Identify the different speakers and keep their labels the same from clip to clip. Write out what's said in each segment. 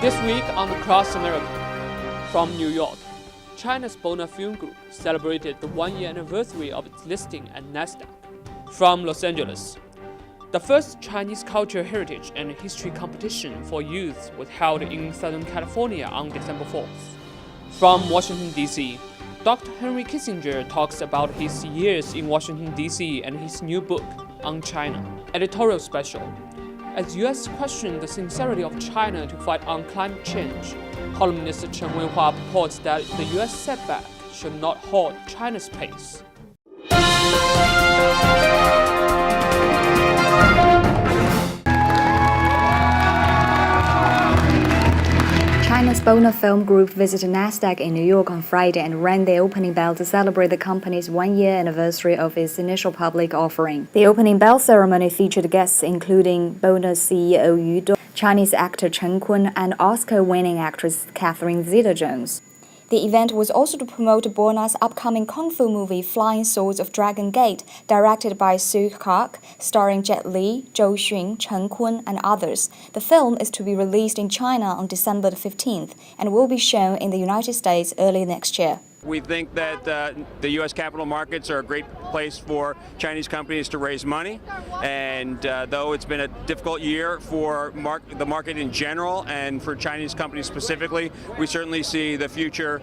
Speaker 1: This week on Across America, from New York, China's Bona Film Group celebrated the one-year anniversary of its listing at Nasdaq. From Los Angeles, the first Chinese culture, heritage, and history competition for youth was held in Southern California on December 4th. From Washington, D.C., Dr. Henry Kissinger talks about his years in Washington, D.C. and his new book on China. Editorial special. As U.S. questioned the sincerity of China to fight on climate change, columnist Chen Weihua purports that the U.S. setback should not halt China's pace.
Speaker 2: China's Bona Film Group visited Nasdaq in New York on Friday and rang the opening bell to celebrate the company's one-year anniversary of its initial public offering. The opening bell ceremony featured guests including Bona's CEO Yu Dong, Chinese actor Chen Kun, and Oscar-winning actress Catherine Zeta-Jones. The event was also to promote Bona's upcoming kung fu movie Flying Swords of Dragon Gate, directed by Su Kak, starring Jet Li, Zhou Xun, Chen Kun, and others. The film is to be released in China on December 15th and will be shown in the United States early next year.
Speaker 3: We think that the U.S. capital markets are a great place for Chinese companies to raise money, and though it's been a difficult year for the market in general and for Chinese companies specifically, we certainly see the future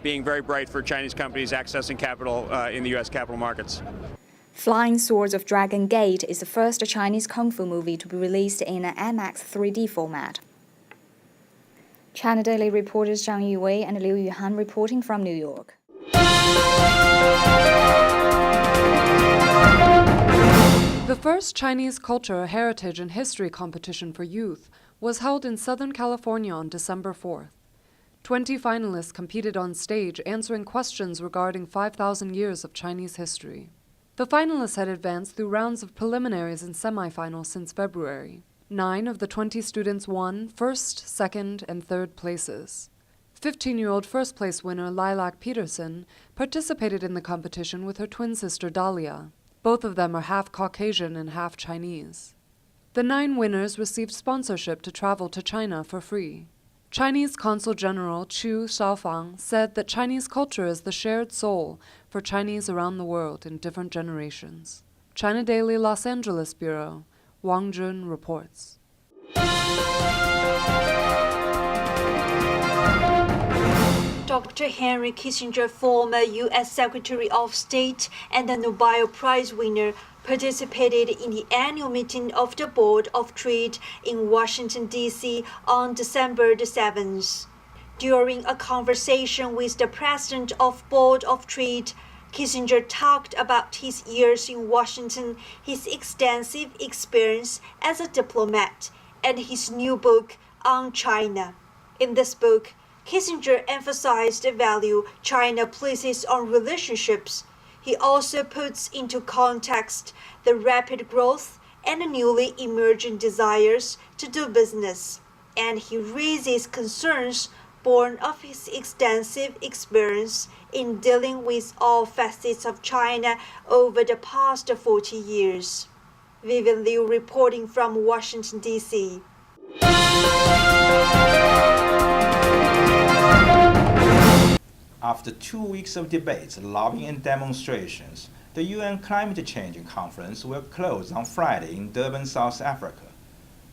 Speaker 3: being very bright for Chinese companies accessing capital in the U.S. capital markets.
Speaker 2: Flying Swords of Dragon Gate is the first Chinese kung fu movie to be released in an IMAX 3D format. China Daily reporters Zhang Yuwei and Liu Yuhan reporting from New York.
Speaker 4: The first Chinese culture, heritage, and history competition for youth was held in Southern California on December 4th. 20 finalists competed on stage answering questions regarding 5,000 years of Chinese history. The finalists had advanced through rounds of preliminaries and semifinals since February. 9 of the 20 students won first, second, and third places. 15-year-old first-place winner Lilac Peterson participated in the competition with her twin sister Dahlia. Both of them are half Caucasian and half Chinese. The 9 winners received sponsorship to travel to China for free. Chinese Consul General Chu Shaofang said that Chinese culture is the shared soul for Chinese around the world in different generations. China Daily Los Angeles Bureau, Wang Jun reports.
Speaker 5: Dr. Henry Kissinger, former U.S. Secretary of State and the Nobel Prize winner, participated in the annual meeting of the Board of Trade in Washington, D.C. on December 7th. During a conversation with the president of Board of Trade, Kissinger talked about his years in Washington, his extensive experience as a diplomat, and his new book on China. In this book, Kissinger emphasized the value China places on relationships. He also puts into context the rapid growth and the newly emerging desires to do business, and he raises concerns born of his extensive experience in dealing with all facets of China over the past 40 years. Vivian Liu reporting from Washington, D.C.
Speaker 6: After 2 weeks of debates, lobbying, and demonstrations, the UN Climate Change Conference will close on Friday in Durban, South Africa.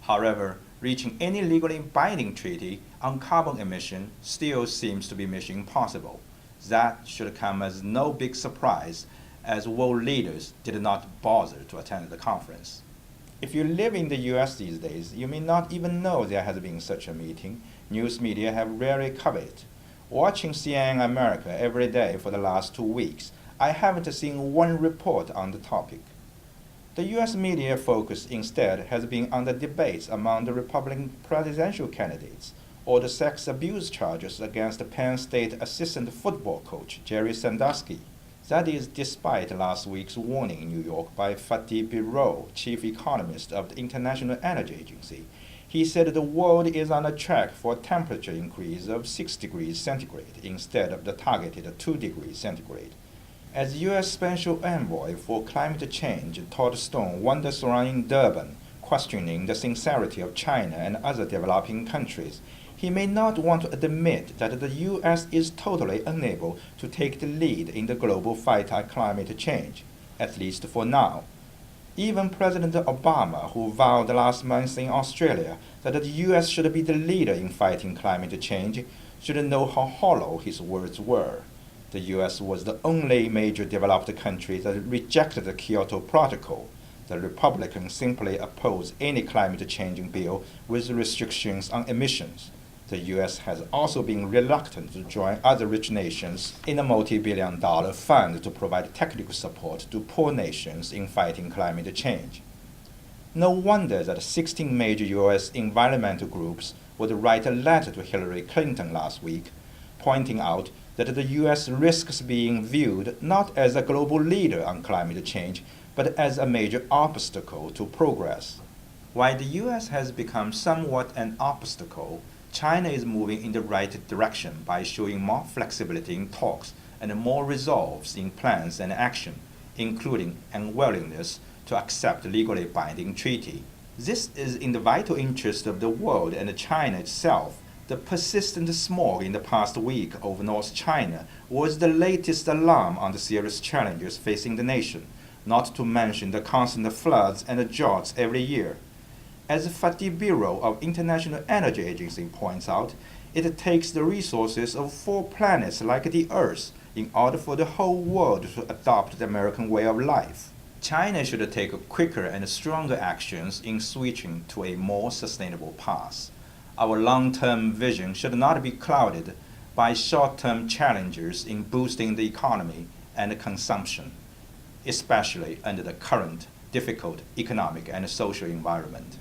Speaker 6: However, reaching any legally binding treaty on carbon emission still seems to be mission impossible. That should come as no big surprise, as world leaders did not bother to attend the conference. If you live in the US these days, you may not even know there has been such a meeting. News media have rarely covered it. Watching CNN America every day for the last 2 weeks, I haven't seen one report on the topic. The US media focus instead has been on the debates among the Republican presidential candidates, or the sex abuse charges against Penn State assistant football coach Jerry Sandusky. That is despite last week's warning in New York by Fatih Birol, chief economist of the International Energy Agency. He said the world is on a track for a temperature increase of 6 degrees centigrade instead of the targeted 2 degrees centigrade. As U.S. Special Envoy for Climate Change, Todd Stone wanders around in Durban, questioning the sincerity of China and other developing countries, he may not want to admit that the U.S. is totally unable to take the lead in the global fight on climate change, at least for now. Even President Obama, who vowed last month in Australia that the U.S. should be the leader in fighting climate change, should know how hollow his words were. The U.S. was the only major developed country that rejected the Kyoto Protocol. The Republicans simply opposed any climate-changing bill with restrictions on emissions. The U.S. has also been reluctant to join other rich nations in a multi-billion-dollar fund to provide technical support to poor nations in fighting climate change. No wonder that 16 major U.S. environmental groups would write a letter to Hillary Clinton last week, pointing out that the U.S. risks being viewed not as a global leader on climate change, but as a major obstacle to progress. While the U.S. has become somewhat an obstacle, China is moving in the right direction by showing more flexibility in talks and more resolve in plans and action, including unwillingness to accept legally binding treaty. This is in the vital interest of the world and China itself. The persistent smog in the past week over North China was the latest alarm on the serious challenges facing the nation, not to mention the constant floods and droughts every year. As the Fatih Bureau of International Energy Agency points out, it takes the resources of 4 planets like the Earth in order for the whole world to adopt the American way of life. China should take quicker and stronger actions in switching to a more sustainable path. Our long-term vision should not be clouded by short-term challenges in boosting the economy and consumption, especially under the current difficult economic and social environment.